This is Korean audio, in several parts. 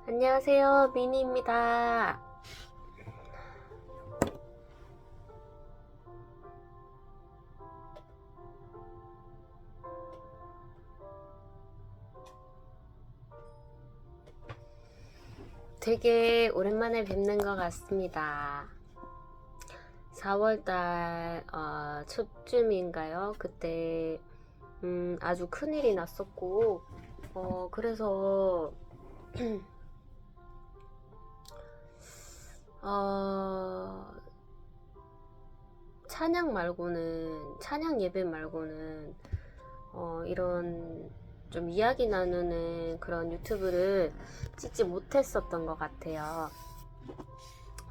안녕하세요, 미니입니다. 되게 오랜만에 뵙는 것 같습니다. 4월달 초쯤인가요? 그때 아주 큰일이 났었고 그래서 찬양 예배 말고는 이런 좀 이야기 나누는 그런 유튜브를 찍지 못했었던 것 같아요.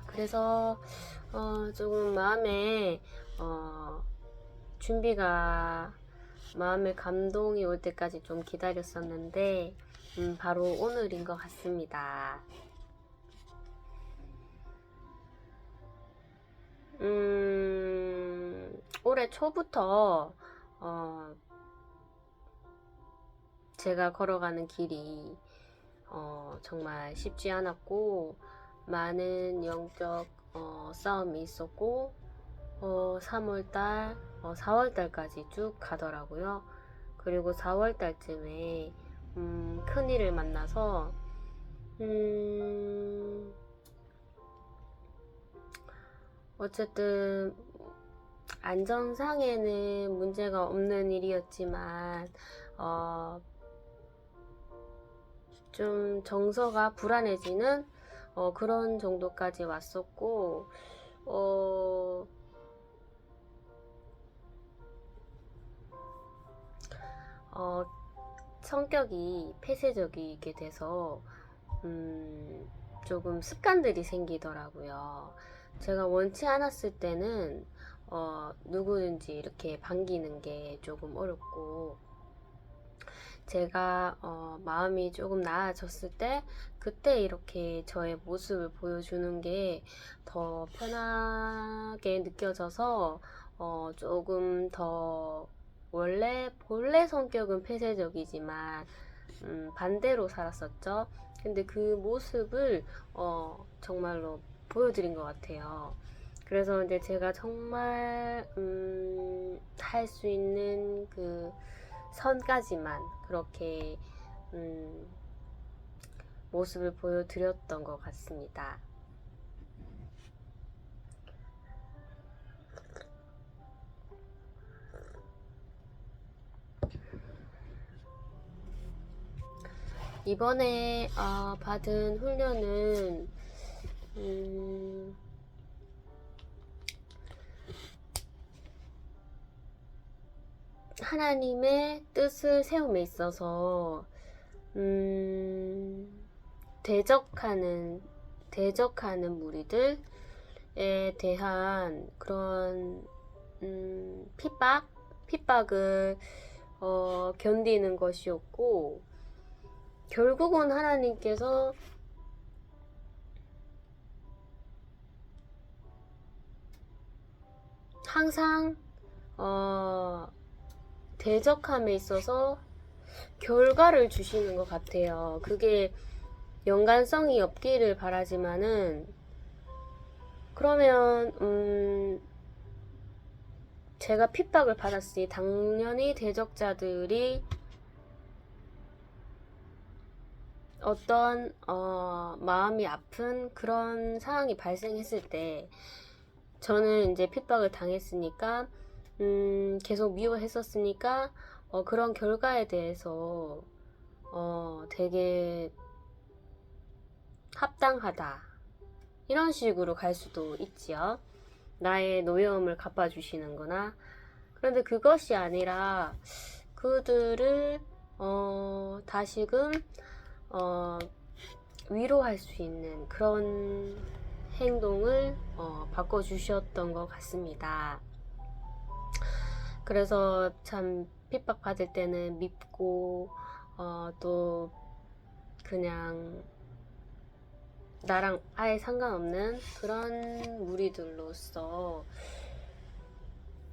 그래서 조금 준비가 마음의 감동이 올 때까지 좀 기다렸었는데 바로 오늘인 것 같습니다. 올해 초부터 제가 걸어가는 길이 정말 쉽지 않았고 많은 영적 싸움이 있었고 3월달, 4월달까지 쭉 가더라고요. 그리고 4월달쯤에 큰일을 만나서 어쨌든 안전상에는 문제가 없는 일이었지만 좀 정서가 불안해지는 그런 정도까지 왔었고 성격이 폐쇄적이게 돼서 조금 습관들이 생기더라고요. 제가 원치 않았을 때는 누구든지 이렇게 반기는 게 조금 어렵고 제가 마음이 조금 나아졌을 때 그때 이렇게 저의 모습을 보여주는 게 더 편하게 느껴져서 조금 더 본래 성격은 폐쇄적이지만 반대로 살았었죠. 근데 그 모습을 정말로 보여드린 것 같아요. 그래서 이제 제가 정말 할 수 있는 그 선까지만 그렇게 모습을 보여드렸던 것 같습니다. 이번에 받은 훈련은 하나님의 뜻을 세움에 있어서 대적하는 무리들에 대한 그런 핍박을 견디는 것이었고, 결국은 하나님께서 항상 대적함에 있어서 결과를 주시는 것 같아요. 그게 연관성이 없기를 바라지만은, 그러면 제가 핍박을 받았으니 당연히 대적자들이 어떤 마음이 아픈 그런 상황이 발생했을 때 저는 이제 핍박을 당했으니까 계속 미워했었으니까 그런 결과에 대해서 되게 합당하다 이런 식으로 갈 수도 있지요. 나의 노여움을 갚아주시는 거나. 그런데 그것이 아니라 그들을 다시금 위로할 수 있는 그런 행동을 바꿔주셨던 것 같습니다. 그래서 참 핍박받을 때는 밉고 또 그냥 나랑 아예 상관없는 그런 무리들로서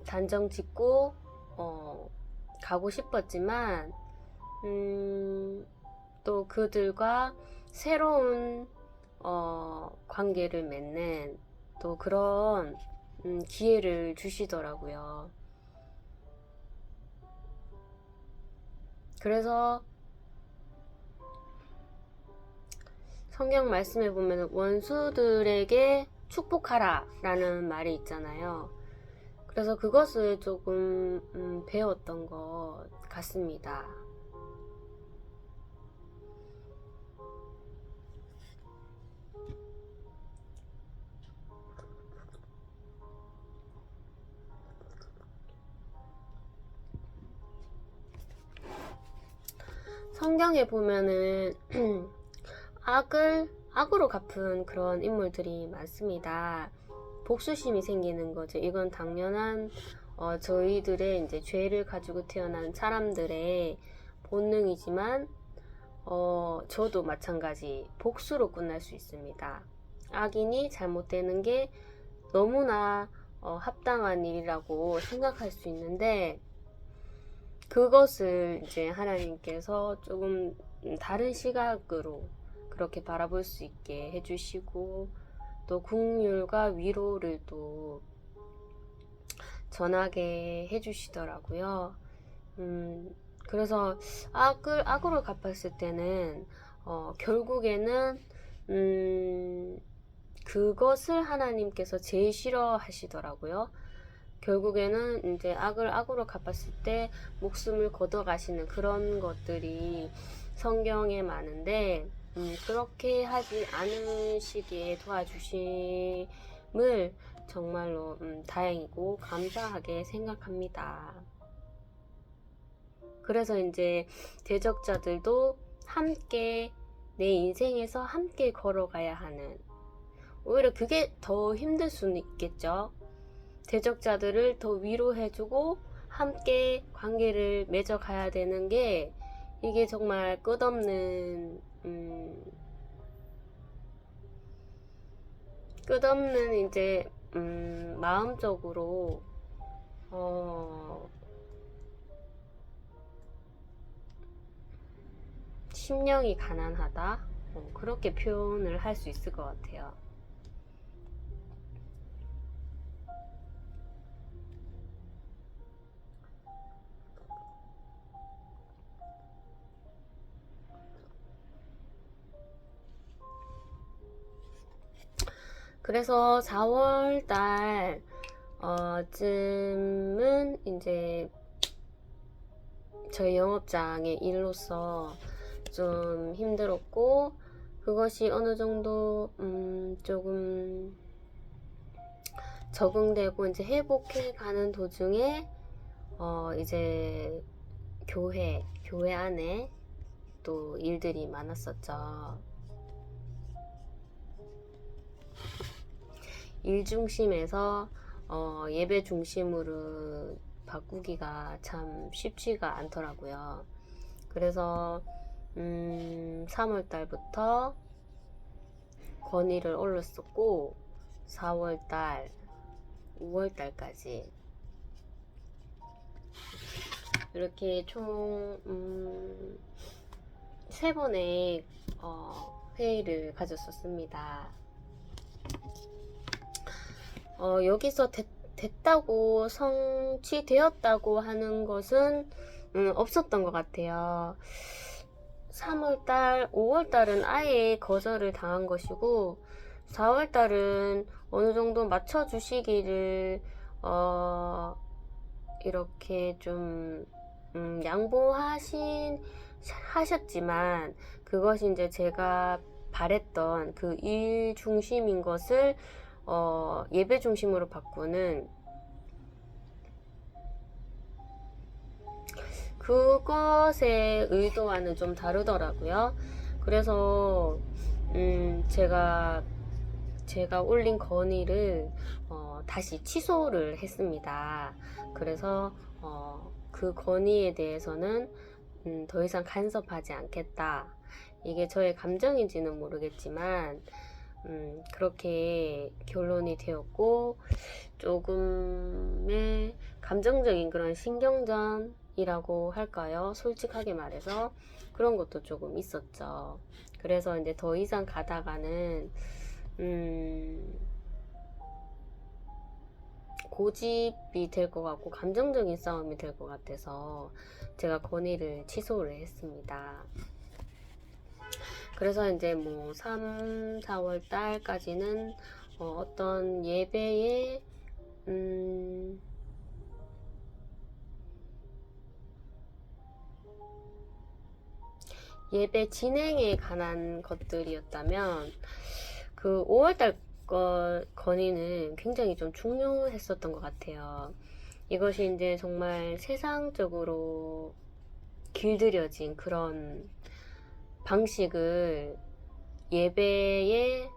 단정 짓고 가고 싶었지만 또 그들과 새로운 관계를 맺는 또 그런 기회를 주시더라고요. 그래서 성경 말씀에 보면 원수들에게 축복하라 라는 말이 있잖아요. 그래서 그것을 조금 배웠던 것 같습니다. 성경에 보면은 악으로 갚은 그런 인물들이 많습니다. 복수심이 생기는 거죠. 이건 당연한 저희들의 이제 죄를 가지고 태어난 사람들의 본능이지만 저도 마찬가지 복수로 끝날 수 있습니다. 악인이 잘못되는 게 너무나 합당한 일이라고 생각할 수 있는데 그것을 이제 하나님께서 조금 다른 시각으로 그렇게 바라볼 수 있게 해주시고 또 긍휼과 위로를 또 전하게 해주시더라고요. 그래서 악으로 갚았을 때는 결국에는 그것을 하나님께서 제일 싫어하시더라고요. 결국에는 이제 악으로 갚았을 때 목숨을 걷어가시는 그런 것들이 성경에 많은데 그렇게 하지 않으시기에 도와주심을 정말로 다행이고 감사하게 생각합니다. 그래서 이제 대적자들도 함께 내 인생에서 함께 걸어가야 하는, 오히려 그게 더 힘들 수는 있겠죠. 대적자들을 더 위로해주고 함께 관계를 맺어가야 되는 게 이게 정말 끝없는 이제 마음적으로 심령이 가난하다, 그렇게 표현을 할 수 있을 것 같아요. 그래서 4월달 쯤은 이제 저희 영업장의 일로서 좀 힘들었고, 그것이 어느 정도 조금 적응되고 이제 회복해 가는 도중에 이제 교회 안에 또 일들이 많았었죠. 일 중심에서 예배 중심으로 바꾸기가 참 쉽지가 않더라고요. 그래서 3월달부터 건의를 올렸었고 4월달, 5월달까지 이렇게 총 3번의 회의를 가졌었습니다. 여기서 됐다고 성취되었다고 하는 것은 없었던 것 같아요. 3월달, 5월달은 아예 거절을 당한 것이고 4월달은 어느 정도 맞춰주시기를 이렇게 좀 하셨지만 그것이 이제 제가 바랬던 그 일 중심인 것을 예배 중심으로 바꾸는 그것의 의도와는 좀 다르더라고요. 그래서 제가 올린 건의를 다시 취소를 했습니다. 그래서 그 건의에 대해서는 더 이상 간섭하지 않겠다. 이게 저의 감정인지는 모르겠지만 그렇게 결론이 되었고, 조금의 감정적인 그런 신경전이 이라고 할까요? 솔직하게 말해서 그런 것도 조금 있었죠. 그래서 이제 더 이상 가다가는 고집이 될 것 같고 감정적인 싸움이 될 것 같아서 제가 건의를 취소를 했습니다. 그래서 이제 뭐 3, 4월 달까지는 어떤 예배에 예배 진행에 관한 것들이었다면 그 5월달 건의는 굉장히 좀 중요했었던 것 같아요. 이것이 이제 정말 세상적으로 길들여진 그런 방식을 예배에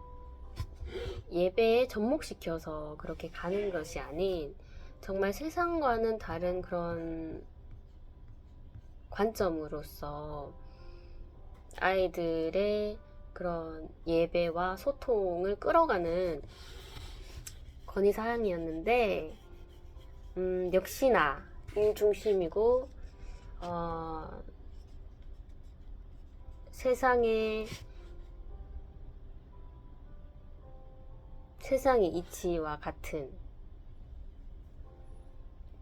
접목시켜서 그렇게 가는 것이 아닌 정말 세상과는 다른 그런 관점으로서 아이들의 그런 예배와 소통을 끌어가는 건의사항이었는데 역시나 일 중심이고 세상의 이치와 같은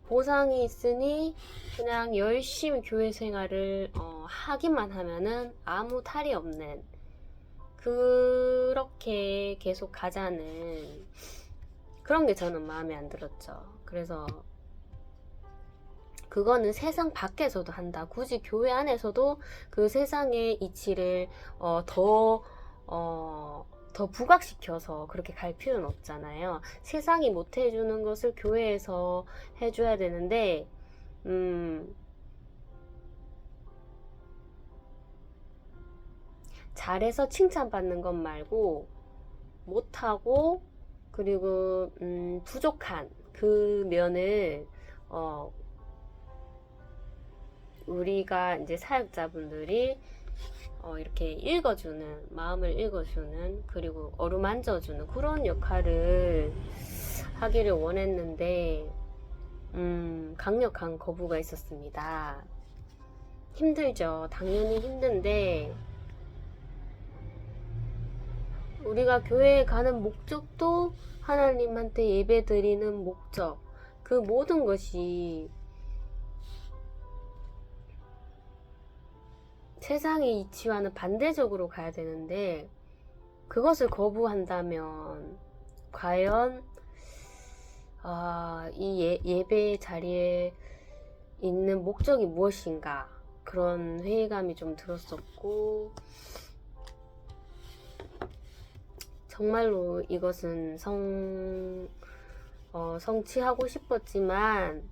보상이 있으니 그냥 열심히 교회 생활을 하기만 하면은 아무 탈이 없는, 그렇게 계속 가자는 그런 게 저는 마음에 안 들었죠. 그래서 그거는 세상 밖에서도 한다. 굳이 교회 안에서도 그 세상의 이치를 더 부각시켜서 그렇게 갈 필요는 없잖아요. 세상이 못 해주는 것을 교회에서 해줘야 되는데, 잘해서 칭찬받는 것 말고, 못하고, 그리고, 부족한 그 면을, 우리가 이제 사역자분들이 이렇게 읽어주는, 마음을 읽어주는, 그리고 어루만져주는 그런 역할을 하기를 원했는데 강력한 거부가 있었습니다. 힘들죠. 당연히 힘든데 우리가 교회에 가는 목적도 하나님한테 예배드리는 목적, 그 모든 것이 세상의 이치와는 반대적으로 가야 되는데 그것을 거부한다면 과연 이 예배 자리에 있는 목적이 무엇인가, 그런 회의감이 좀 들었었고, 정말로 이것은 성취하고 싶었지만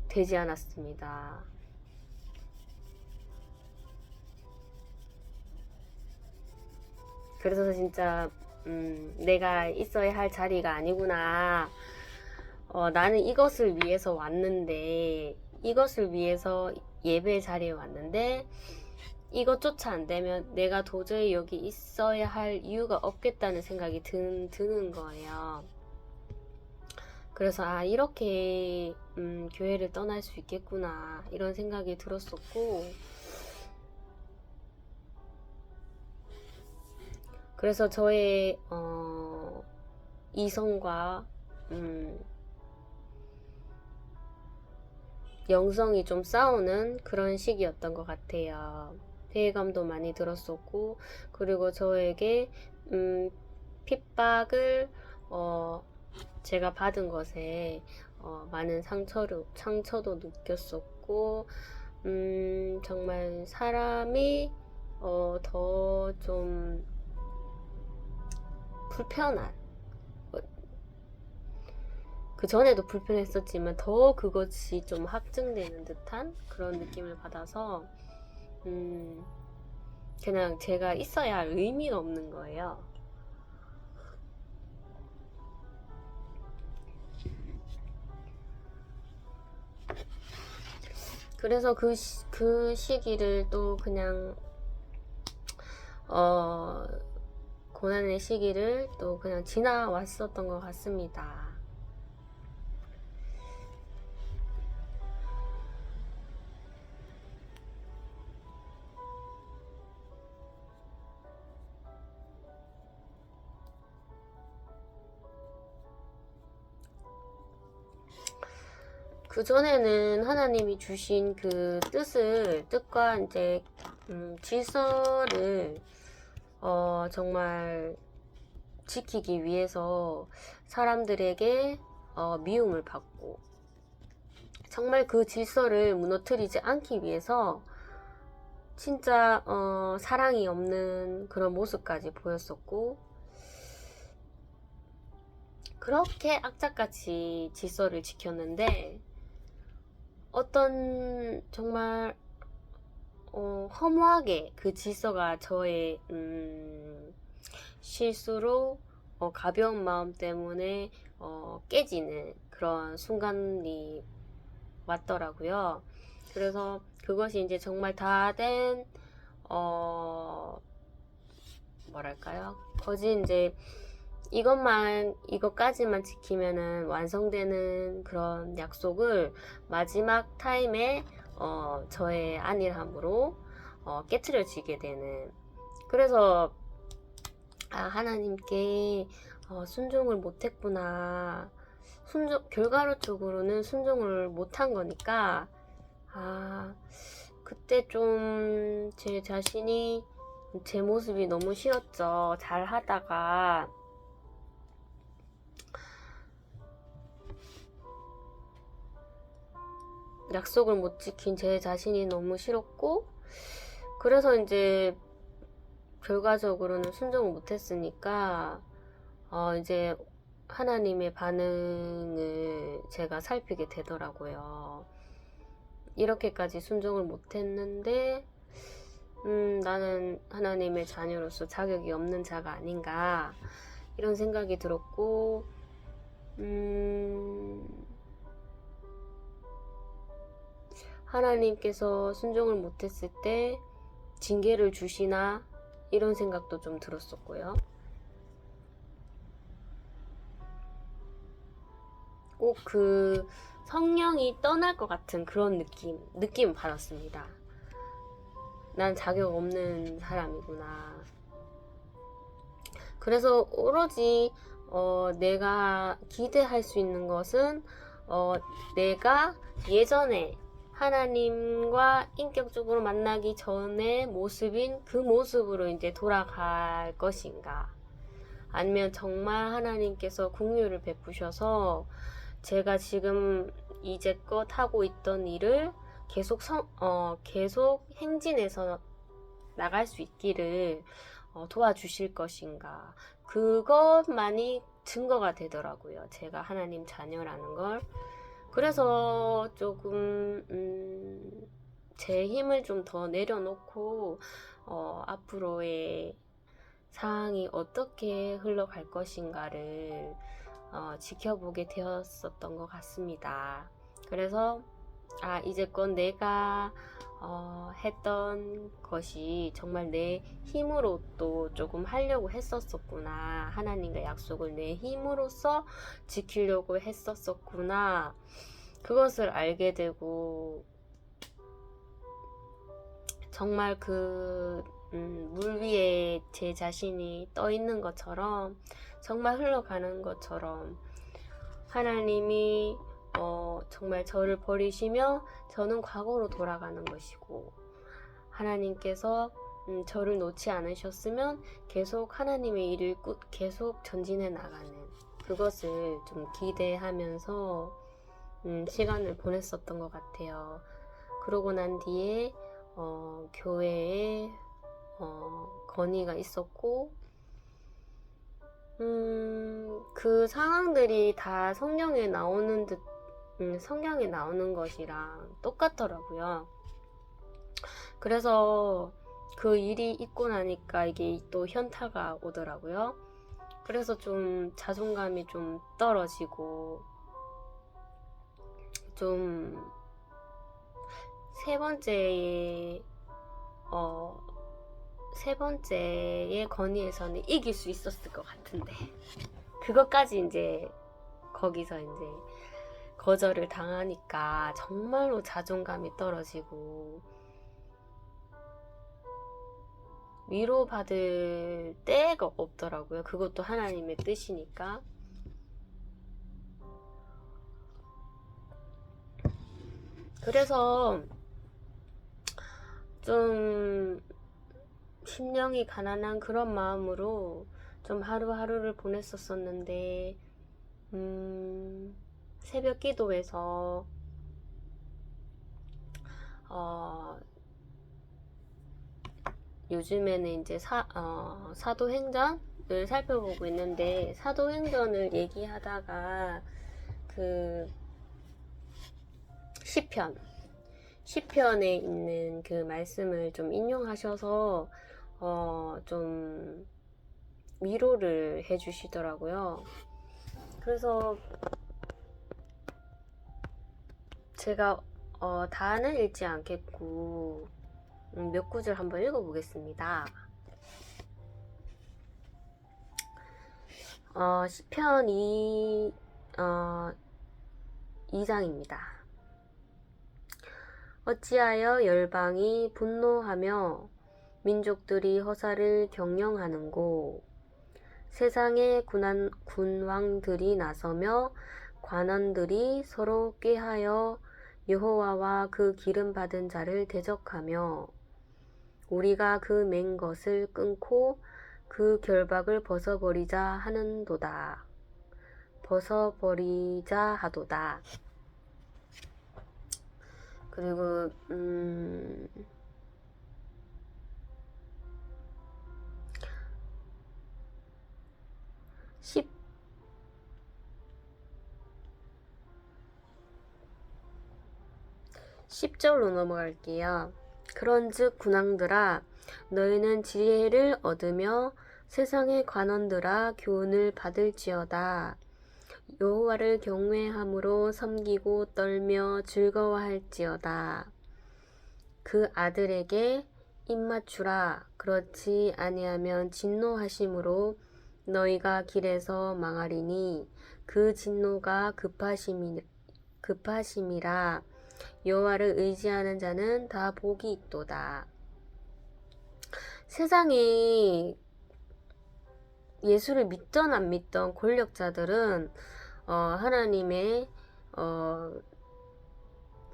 되지 않았습니다. 그래서 진짜 내가 있어야 할 자리가 아니구나. 나는 이것을 위해서 왔는데, 이것을 위해서 예배 자리에 왔는데 이것조차 안 되면 내가 도저히 여기 있어야 할 이유가 없겠다는 생각이 드는 거예요. 그래서 이렇게 교회를 떠날 수 있겠구나, 이런 생각이 들었었고, 그래서 저의 이성과 영성이 좀 싸우는 그런 시기였던 것 같아요. 회의감도 많이 들었었고, 그리고 저에게 핍박을 제가 받은 것에 많은 상처도 느꼈었고, 정말 사람이 더 좀 불편한, 그 전에도 불편했었지만 더 그것이 좀 확증되는 듯한 그런 느낌을 받아서 그냥 제가 있어야 할 의미가 없는 거예요. 그래서 그 시기를 또 그냥 고난의 시기를 또 그냥 지나왔었던 것 같습니다. 그전에는 하나님이 주신 그 뜻과 이제 질서를 정말 지키기 위해서 사람들에게 미움을 받고, 정말 그 질서를 무너뜨리지 않기 위해서 진짜 사랑이 없는 그런 모습까지 보였었고, 그렇게 악착같이 질서를 지켰는데 어떤 정말 허무하게 그 질서가 저의 실수로 가벼운 마음 때문에 깨지는 그런 순간이 왔더라고요. 그래서 그것이 이제 정말 다 된 뭐랄까요? 거진 이제 이것까지만 지키면은 완성되는 그런 약속을 마지막 타임에 저의 안일함으로 깨트려지게 되는, 그래서 하나님께 순종을 못했구나, 결과적으로는 순종을 못한 거니까 그때 좀 제 자신이, 제 모습이 너무 싫었죠. 잘 하다가 약속을 못 지킨 제 자신이 너무 싫었고, 그래서 이제 결과적으로는 순종을 못했으니까 이제 하나님의 반응을 제가 살피게 되더라고요. 이렇게까지 순종을 못했는데 나는 하나님의 자녀로서 자격이 없는 자가 아닌가, 이런 생각이 들었고, 하나님께서 순종을 못했을 때 징계를 주시나, 이런 생각도 좀 들었었고요. 꼭 그 성령이 떠날 것 같은 그런 느낌을 받았습니다. 난 자격 없는 사람이구나. 그래서 오로지 내가 기대할 수 있는 것은 내가 예전에 하나님과 인격적으로 만나기 전의 모습인 그 모습으로 이제 돌아갈 것인가, 아니면 정말 하나님께서 긍휼을 베푸셔서 제가 지금 이제껏 하고 있던 일을 계속 행진해서 나갈 수 있기를 도와주실 것인가, 그것만이 증거가 되더라고요. 제가 하나님 자녀라는 걸. 그래서 조금 제 힘을 좀 더 내려놓고 앞으로의 상황이 어떻게 흘러갈 것인가를 지켜보게 되었었던 것 같습니다. 그래서 이제껏 내가 했던 것이 정말 내 힘으로 또 조금 하려고 했었었구나, 하나님과 약속을 내 힘으로써 지키려고 했었었구나, 그것을 알게 되고, 정말 물 위에 제 자신이 떠 있는 것처럼, 정말 흘러가는 것처럼 하나님이 정말 저를 버리시며 저는 과거로 돌아가는 것이고, 하나님께서 저를 놓지 않으셨으면 계속 하나님의 일을 계속 전진해 나가는, 그것을 좀 기대하면서 시간을 보냈었던 것 같아요. 그러고 난 뒤에 교회에 건의가 있었고, 그 상황들이 다 성경에 나오는 것이랑 똑같더라고요. 그래서 그 일이 있고 나니까 이게 또 현타가 오더라고요. 그래서 좀 자존감이 좀 떨어지고, 좀 세 번째의 건의에서는 이길 수 있었을 것 같은데, 그것까지 이제 거기서 이제 거절을 당하니까 정말로 자존감이 떨어지고, 위로받을 때가 없더라고요. 그것도 하나님의 뜻이니까. 그래서 좀 심령이 가난한 그런 마음으로 좀 하루하루를 보냈었었는데, 새벽 기도에서 요즘에는 이제 사도행전을 살펴보고 있는데, 사도행전을 얘기하다가 그 시편에 있는 그 말씀을 좀 인용하셔서 좀 위로를 해주시더라고요. 그래서 제가 다는 읽지 않겠고 몇 구절 한번 읽어보겠습니다. 시편 2장입니다. 어찌하여 열방이 분노하며 민족들이 허사를 경영하는고, 세상의 군왕들이 나서며 관원들이 서로 꾀하여 여호와와 그 기름 받은 자를 대적하며, 우리가 그 맨 것을 끊고 그 결박을 벗어버리자 하는도다. 벗어버리자 하도다. 그리고 10절로 넘어갈게요. 그런즉 군왕들아, 너희는 지혜를 얻으며 세상의 관원들아, 교훈을 받을지어다. 여호와를 경외함으로 섬기고 떨며 즐거워할지어다. 그 아들에게 입맞추라. 그렇지 아니하면 진노하심으로 너희가 길에서 망하리니 그 진노가 급하심이라. 여호와를 의지하는 자는 다 복이 있도다. 세상에 예수를 믿던 안 믿던 권력자들은 하나님의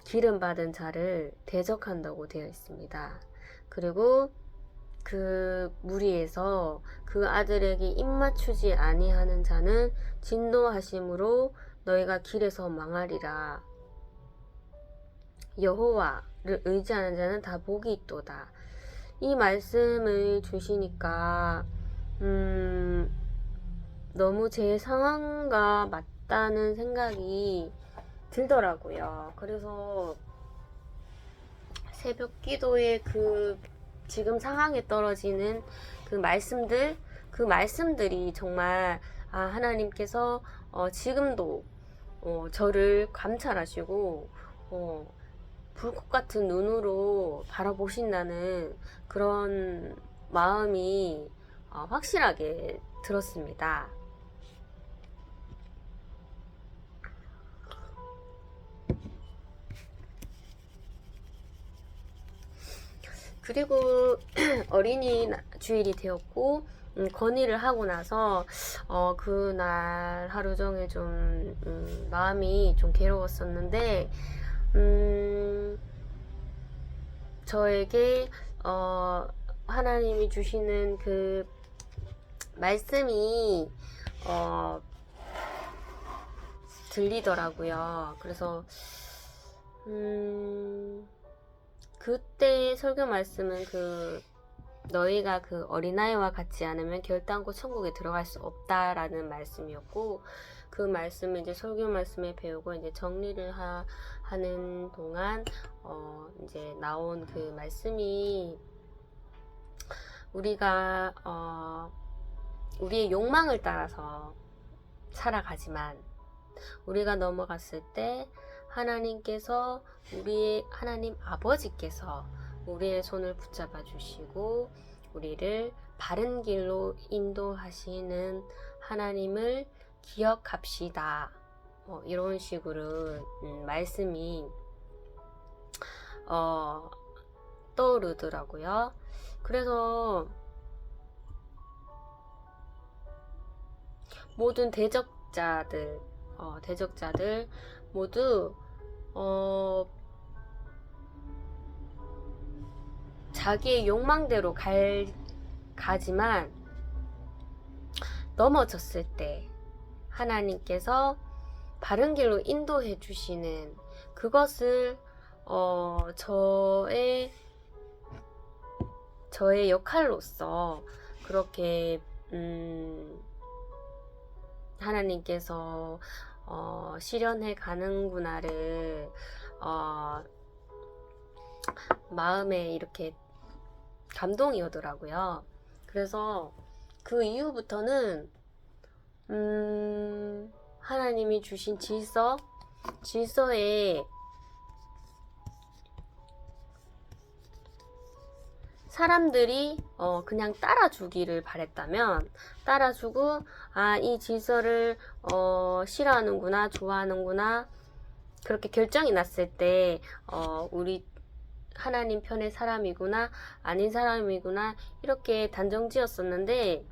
기름 받은 자를 대적한다고 되어 있습니다. 그리고 그 무리에서 그 아들에게 입맞추지 아니하는 자는 진노하심으로 너희가 길에서 망하리라. 여호와를 의지하는 자는 다 복이 있도다. 이 말씀을 주시니까 너무 제 상황과 맞다는 생각이 들더라고요. 그래서 새벽 기도에 지금 상황에 떨어지는 그 말씀들이 정말 하나님께서 지금도 저를 감찰하시고 불꽃 같은 눈으로 바라보신다는 그런 마음이 확실하게 들었습니다. 그리고 어린이 주일이 되었고 건의를 하고 나서 그날 하루 종일 좀 마음이 좀 괴로웠었는데 저에게 하나님이 주시는 그 말씀이 들리더라고요. 그래서 그때 설교 말씀은 너희가 그 어린아이와 같지 않으면 결단코 천국에 들어갈 수 없다라는 말씀이었고, 그 말씀을 이제 설교 말씀을 배우고 이제 정리를 하는 동안 이제 나온 그 말씀이 우리가 우리의 욕망을 따라서 살아가지만 우리가 넘어갔을 때 하나님 아버지께서 우리의 손을 붙잡아 주시고 우리를 바른 길로 인도하시는 하나님을 기억합시다. 이런 식으로 말씀이 떠오르더라고요. 그래서 모든 대적자들 모두 자기의 욕망대로 가지만 넘어졌을 때 하나님께서 바른 길로 인도해 주시는 그것을 저의 역할로서 그렇게 하나님께서 실현해 가는구나를 마음에 이렇게 감동이 오더라고요. 그래서 그 이후부터는 하나님이 주신 질서에 사람들이 그냥 따라주기를 바랬다면 따라주고 이 질서를 싫어하는구나 좋아하는구나 그렇게 결정이 났을 때 우리 하나님 편의 사람이구나 아닌 사람이구나 이렇게 단정지었었는데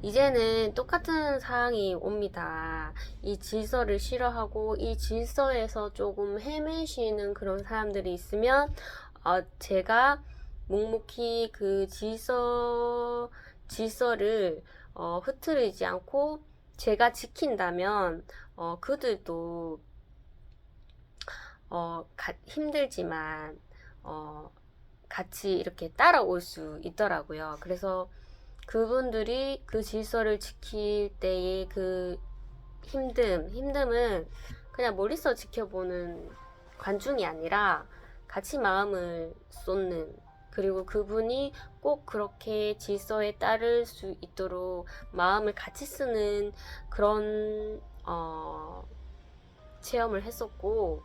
이제는 똑같은 상황이 옵니다. 이 질서를 싫어하고 이 질서에서 조금 헤매시는 그런 사람들이 있으면 제가 묵묵히 그 질서를 흐트리지 않고 제가 지킨다면 그들도 힘들지만 같이 이렇게 따라올 수 있더라고요. 그래서 그분들이 그 질서를 지킬 때의 그 힘듦은 그냥 멀리서 지켜보는 관중이 아니라 같이 마음을 쏟는 그리고 그분이 꼭 그렇게 질서에 따를 수 있도록 마음을 같이 쓰는 그런 체험을 했었고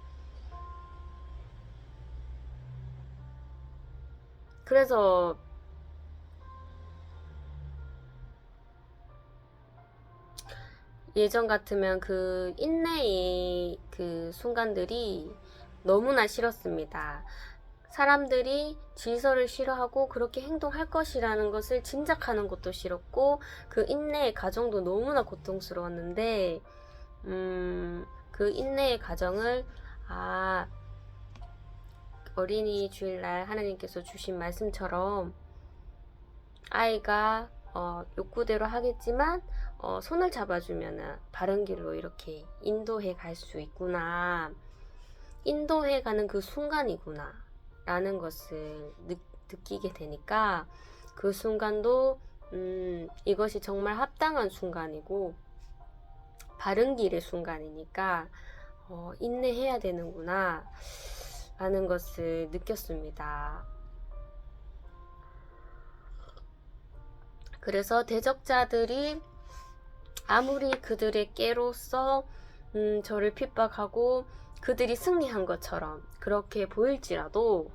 그래서 예전 같으면 그 인내의 그 순간들이 너무나 싫었습니다. 사람들이 질서를 싫어하고 그렇게 행동할 것이라는 것을 짐작하는 것도 싫었고 그 인내의 과정도 너무나 고통스러웠는데 그 인내의 과정을 어린이 주일날 하나님께서 주신 말씀처럼 아이가 욕구대로 하겠지만 손을 잡아주면은 바른 길로 이렇게 인도해 갈 수 있구나. 인도해 가는 그 순간이구나. 라는 것을 느끼게 되니까 그 순간도 이것이 정말 합당한 순간이고 바른 길의 순간이니까 인내해야 되는구나. 라는 것을 느꼈습니다. 그래서 대적자들이 아무리 그들의 깨로서 저를 핍박하고 그들이 승리한 것처럼 그렇게 보일지라도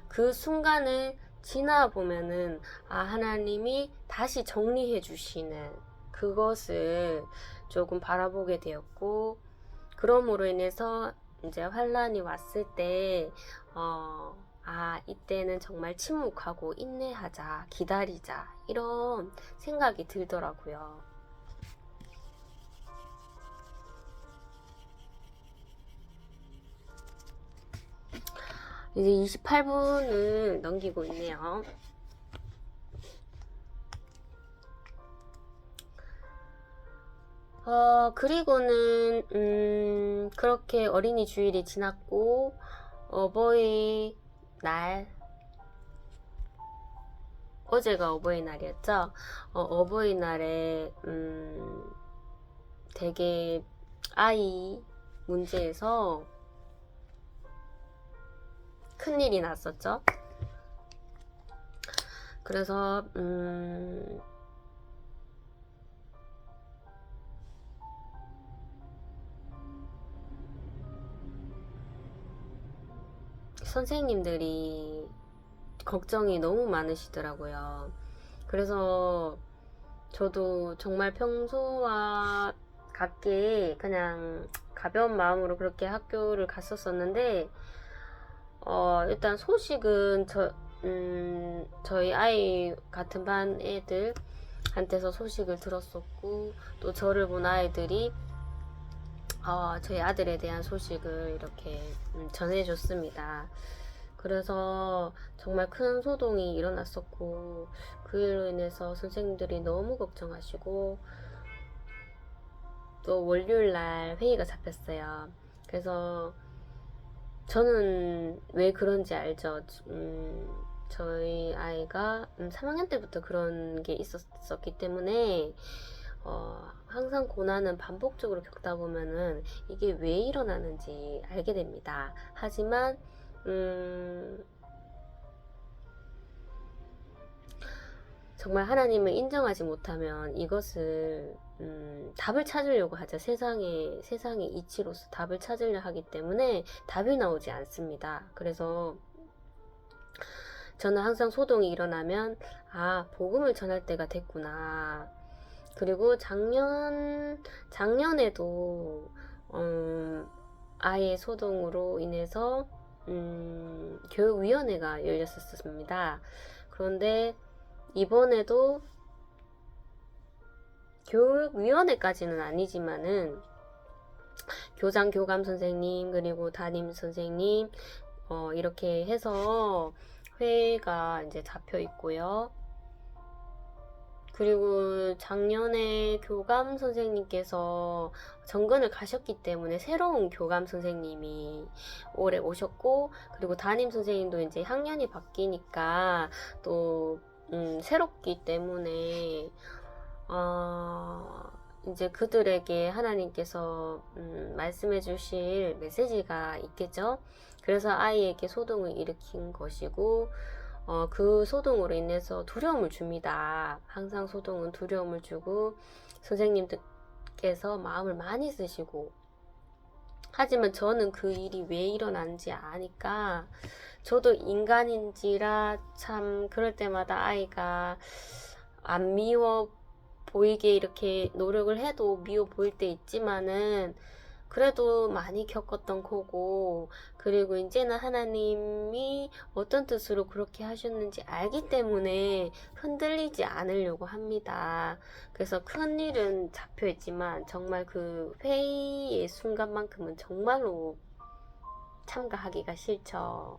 그 순간을 지나보면은 하나님이 다시 정리해 주시는 그것을 조금 바라보게 되었고 그러므로 인해서 이제 환란이 왔을 때 이때는 정말 침묵하고 인내하자 기다리자 이런 생각이 들더라고요. 이제 28분을 넘기고 있네요. 그리고는 그렇게 어린이 주일이 지났고 어버이날 어제가 어버이날이었죠. 어버이날에 되게 아이 문제에서 큰일이 났었죠. 그래서 선생님들이 걱정이 너무 많으시더라고요. 그래서 저도 정말 평소와 같게 그냥 가벼운 마음으로 그렇게 학교를 갔었었는데 일단 소식은 저희 아이 같은 반 애들한테서 소식을 들었었고 또 저를 본 아이들이 저희 아들에 대한 소식을 이렇게 전해줬습니다. 그래서 정말 큰 소동이 일어났었고, 그 일로 인해서 선생님들이 너무 걱정하시고, 또 월요일 날 회의가 잡혔어요. 그래서 저는 왜 그런지 알죠. 저희 아이가 3학년 때부터 그런 게 있었기 때문에 항상 고난은 반복적으로 겪다 보면은 이게 왜 일어나는지 알게 됩니다. 하지만 정말 하나님을 인정하지 못하면 이것을 답을 찾으려고 하죠. 세상의 이치로서 답을 찾으려 하기 때문에 답이 나오지 않습니다. 그래서 저는 항상 소동이 일어나면 복음을 전할 때가 됐구나. 그리고 작년에도 아이의 소동으로 인해서 교육위원회가 열렸었습니다. 그런데 이번에도 교육위원회까지는 아니지만은 교장, 교감 선생님, 그리고 담임 선생님, 이렇게 해서 회의가 이제 잡혀 있고요. 그리고 작년에 교감 선생님께서 정근을 가셨기 때문에 새로운 교감 선생님이 올해 오셨고, 그리고 담임 선생님도 이제 학년이 바뀌니까 또 새롭기 때문에 이제 그들에게 하나님께서 말씀해 주실 메시지가 있겠죠. 그래서 아이에게 소동을 일으킨 것이고, 그 소동으로 인해서 두려움을 줍니다. 항상 소동은 두려움을 주고, 선생님들께서 마음을 많이 쓰시고, 하지만 저는 그 일이 왜 일어난지 아니까, 저도 인간인지라 참 그럴 때마다 아이가 안 미워 보이게 이렇게 노력을 해도 미워 보일 때 있지만은 그래도 많이 겪었던 거고, 그리고 이제는 하나님이 어떤 뜻으로 그렇게 하셨는지 알기 때문에 흔들리지 않으려고 합니다. 그래서 큰 일은 잡혀 있지만 정말 그 회의의 순간만큼은 정말로 참가하기가 싫죠.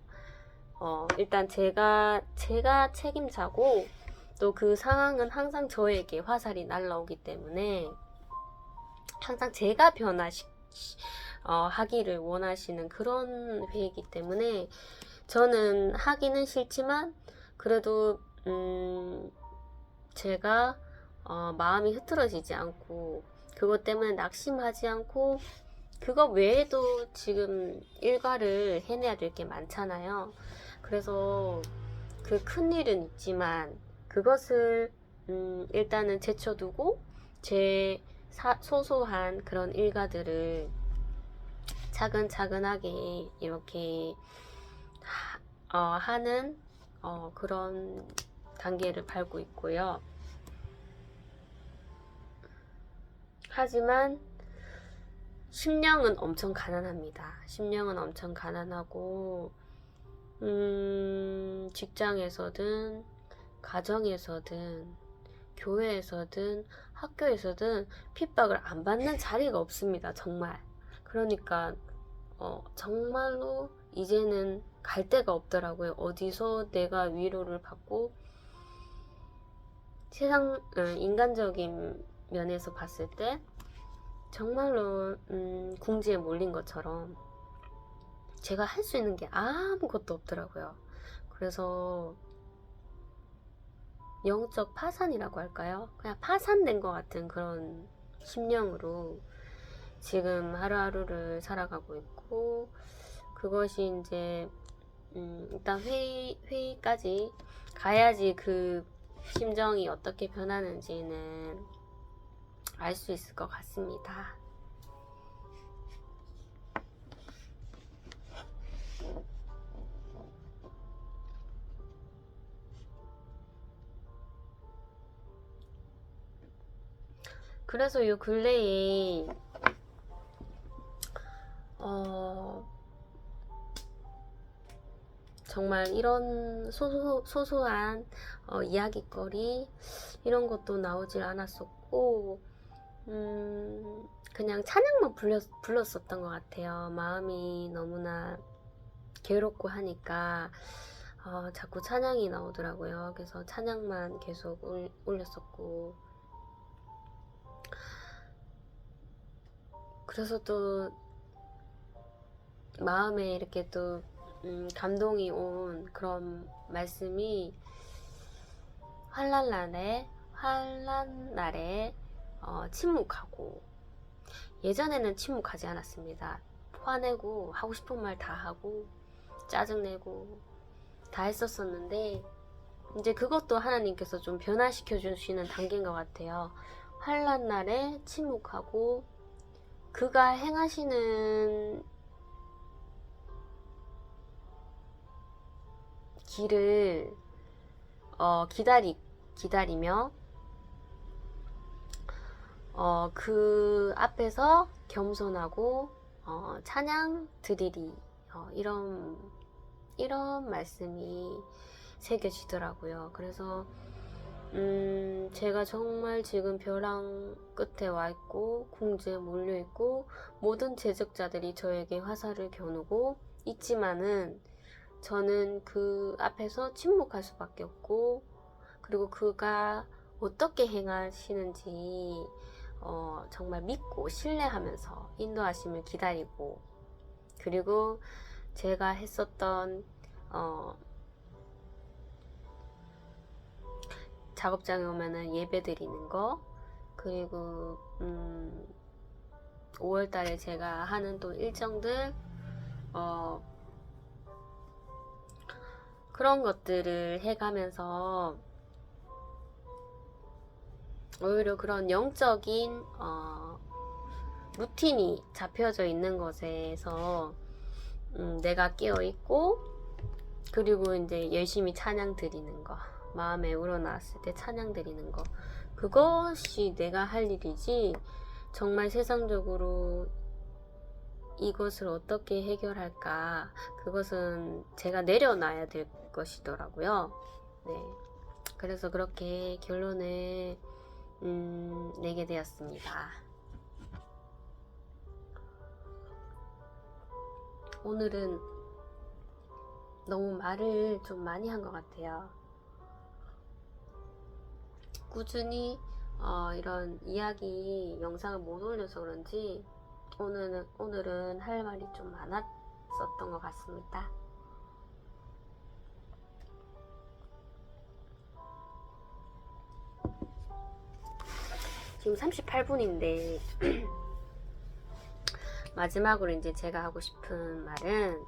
일단 제가 책임자고, 또 그 상황은 항상 저에게 화살이 날라오기 때문에 항상 제가 하기를 원하시는 그런 회의이기 때문에 저는 하기는 싫지만 그래도 제가 마음이 흐트러지지 않고 그것 때문에 낙심하지 않고, 그거 외에도 지금 일과를 해내야 될 게 많잖아요. 그래서 그 큰 일은 있지만 그것을 일단은 제쳐두고 제 소소한 그런 일과들을 차근차근하게 이렇게 하는 그런 단계를 밟고 있고요. 하지만 심령은 엄청 가난합니다. 심령은 엄청 가난하고 직장에서든 가정에서든 교회에서든 학교에서든 핍박을 안 받는 자리가 없습니다. 정말. 그러니까 정말로 이제는 갈 데가 없더라고요. 어디서 내가 위로를 받고, 인간적인 면에서 봤을 때 정말로 궁지에 몰린 것처럼 제가 할 수 있는 게 아무것도 없더라고요. 그래서 영적 파산이라고 할까요? 그냥 파산된 것 같은 그런 심령으로 지금 하루하루를 살아가고 있고, 그것이 이제 일단 회의까지 가야지 그 심정이 어떻게 변하는지는 알 수 있을 것 같습니다. 그래서 요 근래에 정말 이런 소소한 이야깃거리 이런 것도 나오질 않았었고, 그냥 찬양만 불렀었던 것 같아요. 마음이 너무나 괴롭고 하니까 자꾸 찬양이 나오더라고요. 그래서 찬양만 계속 올렸었고, 그래서 또 마음에 이렇게 또 감동이 온 그런 말씀이 환난 날에 침묵하고, 예전에는 침묵하지 않았습니다. 화내고 하고 싶은 말 다 하고 짜증내고 다 했었었는데, 이제 그것도 하나님께서 좀 변화시켜 주시는 단계인 것 같아요. 환난 날에 침묵하고 그가 행하시는 길을 기다리며 그 앞에서 겸손하고 찬양 드리리, 이런 말씀이 새겨지더라고요. 그래서 제가 정말 지금 벼랑 끝에 와 있고 궁지에 몰려 있고 모든 제적자들이 저에게 화살을 겨누고 있지만은 저는 그 앞에서 침묵할 수밖에 없고, 그리고 그가 어떻게 행하시는지 정말 믿고 신뢰하면서 인도하심을 기다리고, 그리고 제가 했었던 작업장에 오면은 예배 드리는 거, 그리고 5월달에 제가 하는 또 일정들, 그런 것들을 해가면서 오히려 그런 영적인 루틴이 잡혀져 있는 것에서 내가 깨어있고, 그리고 이제 열심히 찬양 드리는 거, 마음에 우러나왔을 때 찬양 드리는 거, 그것이 내가 할 일이지, 정말 세상적으로 이것을 어떻게 해결할까, 그것은 제가 내려놔야 될 것이더라고요. 네. 그래서 그렇게 결론을 내게 되었습니다. 오늘은 너무 말을 좀 많이 한 것 같아요. 꾸준히 이런 이야기 영상을 못 올려서 그런지 오늘은 할 말이 좀 많았었던 것 같습니다. 지금 38분인데 마지막으로 이제 제가 하고 싶은 말은,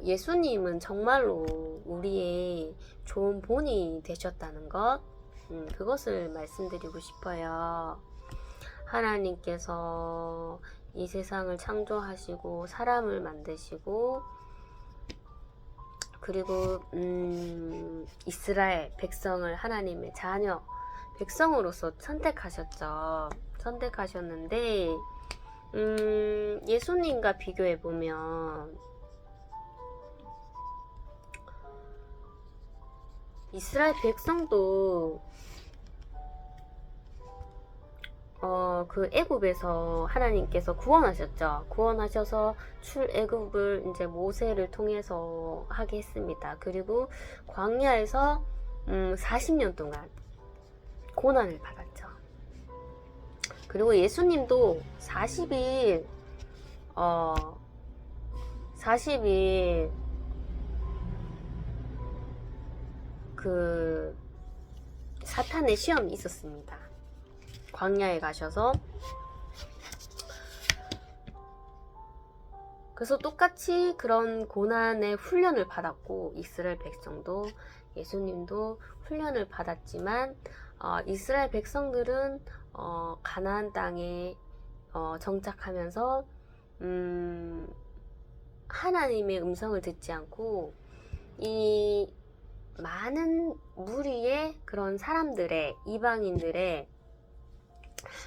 예수님은 정말로 우리의 좋은 본이 되셨다는 것, 그것을 말씀드리고 싶어요. 하나님께서 이 세상을 창조하시고 사람을 만드시고, 그리고 이스라엘 백성을 하나님의 자녀 백성으로서 선택하셨는데, 예수님과 비교해보면 이스라엘 백성도 그 애굽에서 하나님께서 구원하셨죠. 구원하셔서 출애굽을 이제 모세를 통해서 하게 했습니다. 그리고 광야에서 40년 동안 고난을 받았죠. 그리고 예수님도 40일 그 사탄의 시험이 있었습니다. 광야에 가셔서. 그래서 똑같이 그런 고난의 훈련을 받았고, 이스라엘 백성도 예수님도 훈련을 받았지만, 이스라엘 백성들은 가나안 땅에 정착하면서 하나님의 음성을 듣지 않고 이 많은 무리의 그런 사람들의, 이방인들의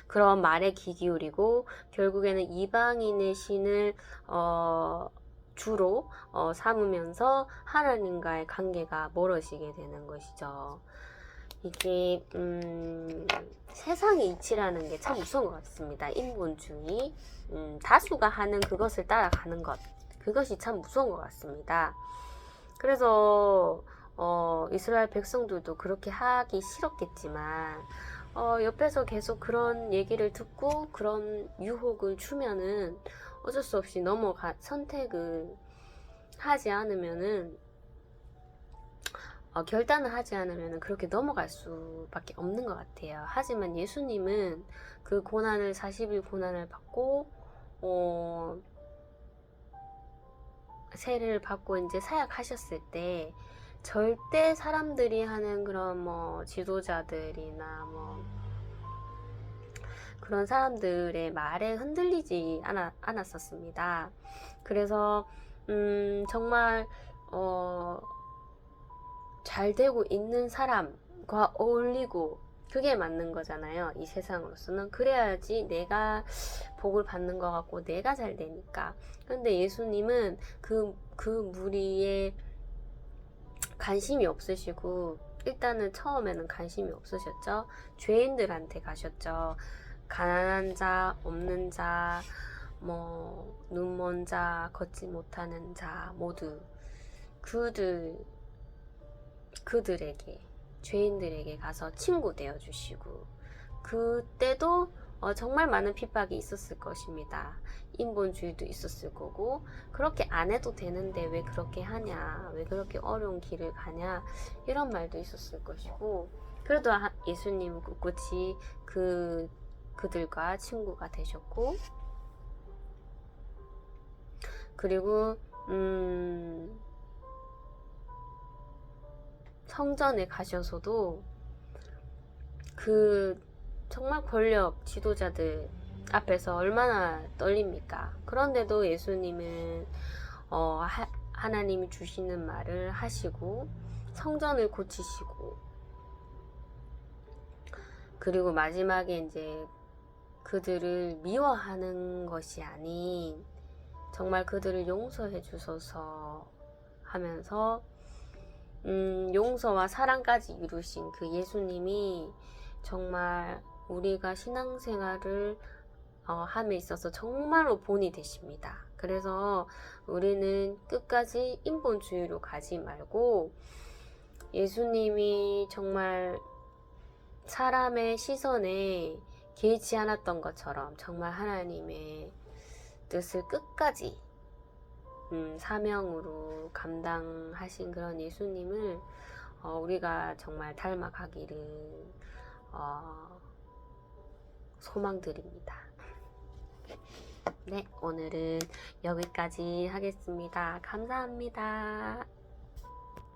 그런 말에 귀 기울이고, 결국에는 이방인의 신을 주로 삼으면서 하나님과의 관계가 멀어지게 되는 것이죠. 이게 세상의 이치라는 게 참 무서운 것 같습니다. 인본주의, 다수가 하는 그것을 따라가는 것, 그것이 참 무서운 것 같습니다. 그래서 이스라엘 백성들도 그렇게 하기 싫었겠지만 옆에서 계속 그런 얘기를 듣고 그런 유혹을 주면은 어쩔 수 없이 선택을 하지 않으면은 결단을 하지 않으면 그렇게 넘어갈 수밖에 없는 것 같아요. 하지만 예수님은 그 고난을 40일 고난을 받고 세례를 받고 이제 사역하셨을 때 절대 사람들이 하는 그런 뭐 지도자들이나 뭐 그런 사람들의 말에 흔들리지 않았었습니다. 그래서 정말 잘 되고 있는 사람과 어울리고 그게 맞는 거잖아요. 이 세상으로서는 그래야지 내가 복을 받는 것 같고 내가 잘 되니까. 근데 예수님은 그 무리에 관심이 없으시고 일단은 처음에는 관심이 없으셨죠. 죄인들한테 가셨죠. 가난한 자, 없는 자, 뭐 눈먼 자, 걷지 못하는 자 모두 그들에게 죄인들에게 가서 친구 되어 주시고 그때도 정말 많은 핍박이 있었을 것입니다. 인본주의도 있었을 거고 그렇게 안 해도 되는데 왜 그렇게 하냐, 왜 그렇게 어려운 길을 가냐 이런 말도 있었을 것이고 그래도 예수님은 꿋꿋이 그들과 친구가 되셨고 그리고 성전에 가셔서도 그 정말 권력 지도자들 앞에서 얼마나 떨립니까? 그런데도 예수님은 하나님이 주시는 말을 하시고 성전을 고치시고 그리고 마지막에 이제 그들을 미워하는 것이 아닌 정말 그들을 용서해 주소서 하면서 용서와 사랑까지 이루신 그 예수님이 정말 우리가 신앙생활을 함에 있어서 정말로 본이 되십니다. 그래서 우리는 끝까지 인본주의로 가지 말고 예수님이 정말 사람의 시선에 개의치 않았던 것처럼 정말 하나님의 뜻을 끝까지 사명으로 감당하신 그런 예수님을 우리가 정말 닮아가기를 소망드립니다. 네, 오늘은 여기까지 하겠습니다. 감사합니다.